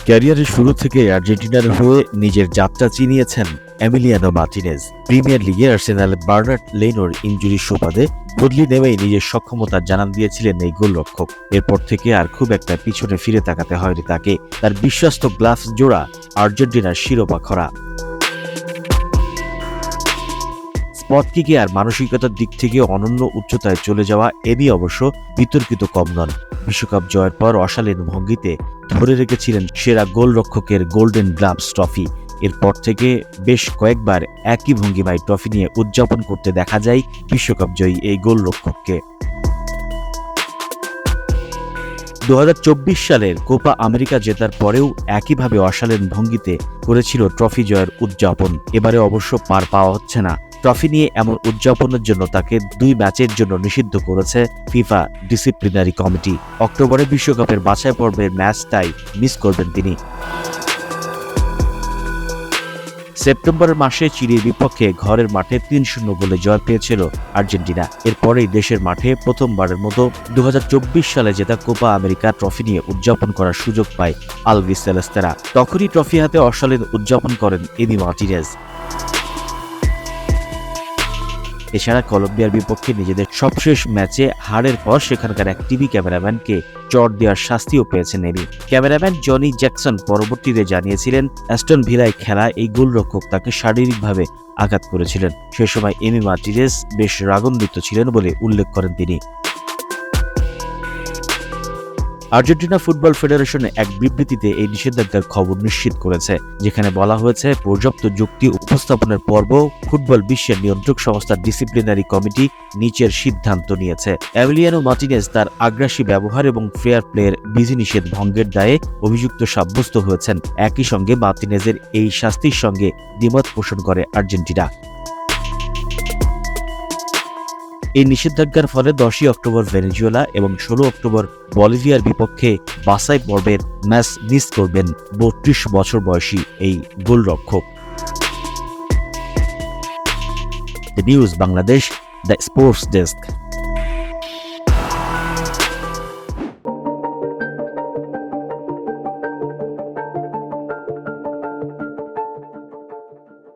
ক্যারিয়ারের শুরু থেকে আর্জেন্টিনার হয়ে নিজের যাত্রা চিনিয়েছেন এমিলিয়ানো মার্টিনেজ। প্রিমিয়ার লিগে আর্সেনালের বার্নার্ড লেনোর ইনজুরির সুবাদে বদলি নেমেই নিজের সক্ষমতা জানান দিয়েছিলেন এই গোলরক্ষক। এরপর থেকে আর খুব একটা পিছনে ফিরে তাকাতে হয়নি তাকে। তার বিশ্বস্ত গ্লাভস জোড়া আর্জেন্টিনার শিরোপা খরা। স্পট কিকে আর মানসিকতার দিক থেকে অনন্য উচ্চতায় চলে যাওয়া এমি অবশ্য বিতর্কিত কম নন। বিশ্বকাপ জয়ের পর অশালীন ভঙ্গিতে ধরে রেখেছিলেন সেরা গোলরক্ষকের গোল্ডেন গ্লাভস ট্রফি। এরপর থেকে বেশ কয়েকবার একই ভঙ্গিমায় ট্রফি নিয়ে উদযাপন করতে দেখা যায় বিশ্বকাপ জয়ী এই গোলরক্ষককে। 2024 সালের কোপা আমেরিকা জেতার পরেও একইভাবে অশালীন ভঙ্গিতে করেছিল ট্রফি জয়ের উদযাপন। এবারে অবশ্য পার পাওয়া হচ্ছে না। ট্রফি নিয়ে এমন উদযাপনের জন্য তাকে 2 ম্যাচের জন্য নিষিদ্ধ করেছে ফিফা ডিসিপ্লিনারি কমিটি। অক্টোবরে বিশ্বকাপের বাছাই পর্বের ম্যাচটাই মিস করবেন তিনি। সেপ্টেম্বর মাসে চিলির বিপক্ষে ঘরের মাঠে 3-0 গোলে জয় পেয়েছিল আর্জেন্টিনা। এরপরেই দেশের মাঠে প্রথমবারের মতো 2024 সালে জেতা কোপা আমেরিকা ট্রফি নিয়ে উদযাপন করার সুযোগ পায় আলবিসেলেস্তেরা। তখনই ট্রফি হাতে অশালীন উদযাপন করেন এমি মার্টিনেজ। এছাড়া কলম্বিয়ার বিপক্ষে নিজেদের সবশেষ ম্যাচে হারের পর সেখানকার এক টিভি ক্যামেরাম্যানকে চড় দেওয়ার শাস্তিও পেয়েছেন এমি। ক্যামেরাম্যান জনি জ্যাকসন পরবর্তীতে জানিয়েছিলেন, অ্যাস্টন ভিলায় খেলা এই গোলরক্ষক তাকে শারীরিকভাবে আঘাত করেছিলেন। সে সময় এমি মার্টিনেজ বেশ রাগান্বিত ছিলেন বলে উল্লেখ করেন তিনি। আর্জেন্টিনা ফুটবল ফেডারেশন এক বিবৃতিতে এই নিষেধাজ্ঞার খবর নিশ্চিত করেছে, যেখানে বলা হয়েছে পর্যাপ্ত যুক্তি উপস্থাপনের পর্ব ফুটবল বিশ্বের নিয়ন্ত্রক সংস্থা ডিসিপ্লিনারি কমিটি নিচের সিদ্ধান্ত নিয়েছে। এমিলিয়ানো মার্টিনেজ তার আগ্রাসী ব্যবহার এবং ফেয়ার প্লের বিধিনিষেধ ভঙ্গের দায়ে অভিযুক্ত সাব্যস্ত হয়েছেন। একই সঙ্গে মার্টিনেজের এই শাস্তির সঙ্গে দ্বিমত পোষণ করে আর্জেন্টিনা। এই নিষেধাজ্ঞার ফলে 10 অক্টোবর ভেনেজুয়েলা এবং 16 অক্টোবর বলিভিয়ার বিপক্ষে বাছাই পর্বের ম্যাচ মিস করবেন 32 বছর বয়সী এই গোলরক্ষক। The news Bangladesh, the sports desk.